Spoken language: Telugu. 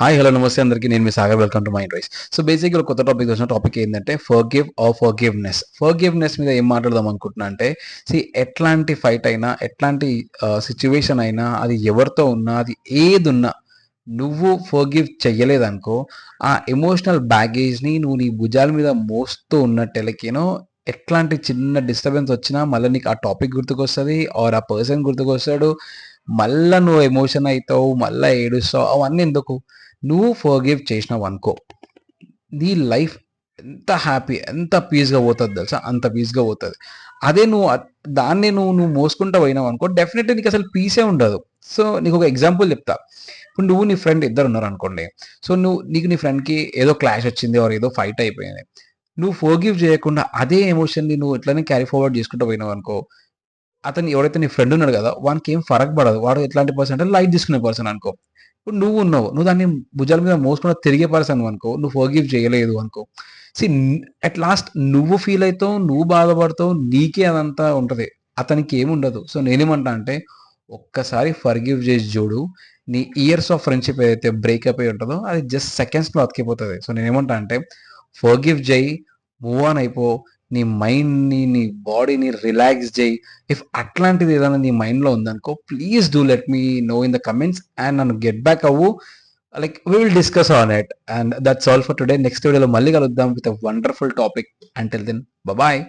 హాయ్ హలో నమస్తే అందరికీ. నేను మీ Sagar. Welcome to Mind Rise. So బేసిక్గా కొత్త టాపిక్ వచ్చిన టాపిక్ ఏంటంటే ఫర్గివ్ ఆర్ ఫర్గివ్నెస్ మీద ఏం మాట్లాడదాం అనుకుంటున్నా అంటే ఎట్లాంటి ఫైట్ అయినా ఎట్లాంటి సిచ్యువేషన్ అయినా అది ఎవరితో ఉన్నా అది ఏదున్నా నువ్వు ఫర్గివ్ చెయ్యలేదనుకో ఆ ఎమోషనల్ బ్యాగేజ్ని నువ్వు నీ భుజాల మీద మోస్తూ ఉన్నట్టెలకేనో ఎట్లాంటి చిన్న డిస్టర్బెన్స్ వచ్చినా మళ్ళీ నీకు ఆ టాపిక్ గుర్తుకొస్తుంది ఆర్ ఆ పర్సన్ గుర్తుకొస్తాడు. మళ్ళా నువ్వు ఎమోషన్ అవుతావు, మళ్ళీ ఏడుస్తావు. అవన్నీ ఎందుకు? నువ్వు ఫర్గివ్ చేసినావు అనుకో, నీ లైఫ్ ఎంత హ్యాపీ, ఎంత పీస్గా పోతుంది తెలుసా, అంత పీస్గా పోతుంది. అదే నువ్వు దాన్ని నువ్వు నువ్వు మోసుకుంటూ పోయినావు అనుకో, డెఫినెట్లీ నీకు అసలు పీసే ఉండదు. సో నీకు ఒక ఎగ్జాంపుల్ చెప్తా. ఇప్పుడు నువ్వు నీ ఫ్రెండ్ ఇద్దరు ఉన్నారు అనుకోండి. సో నీకు నీ ఫ్రెండ్కి ఏదో క్లాష్ వచ్చింది ఆర్ ఏదో ఫైట్ అయిపోయింది. నువ్వు ఫర్గివ్ చేయకుండా అదే ఎమోషన్ని నువ్వు ఎట్లనే క్యారీ ఫార్వర్డ్ చేసుకుంటూ పోయినావు అనుకో, అతను ఎవరైతే నీ ఫ్రెండ్ ఉన్నాడు కదా, వానికి ఏం ఫరక్ పడదు. వాడు ఎట్లాంటి పర్సన్ అంటే లైట్ తీసుకునే పర్సన్ అనుకో. ఇప్పుడు నువ్వు ఉన్నావు, నువ్వు దాన్ని భుజాల మీద మోసుకుని తిరిగే పర్సన్ అనుకో, నువ్వు ఫర్గివ్ చేయలేదు అనుకో. సి అట్ లాస్ట్ నువ్వు ఫీల్ అవుతావు, నువ్వు బాధపడతావు, నీకే అదంతా ఉంటుంది, అతనికి ఏముండదు. సో నేనేమంటా అంటే ఒక్కసారి ఫర్గివ్ చేసి చూడు, నీ ఇయర్స్ ఆఫ్ ఫ్రెండ్షిప్ ఏదైతే బ్రేకప్ అయి ఉంటుందో అది జస్ట్ సెకండ్స్లో అతికిపోతుంది. సో నేనేమంటా అంటే ఫర్గివ్ చేయి, మూవ్ ఆన్ అయిపో, నీ మైండ్ని నీ బాడీని రిలాక్స్ చేయి. ఇఫ్ అట్లాంటిది ఏదైనా నీ మైండ్లో ఉందనుకో, please do let me know in the comments and నన్ను గెట్ బ్యాక్ అవ్వు. Like we will discuss on it. And that's all for today. Next వీడియోలో మళ్ళీ కలుద్దాం with a wonderful topic. Until then bye.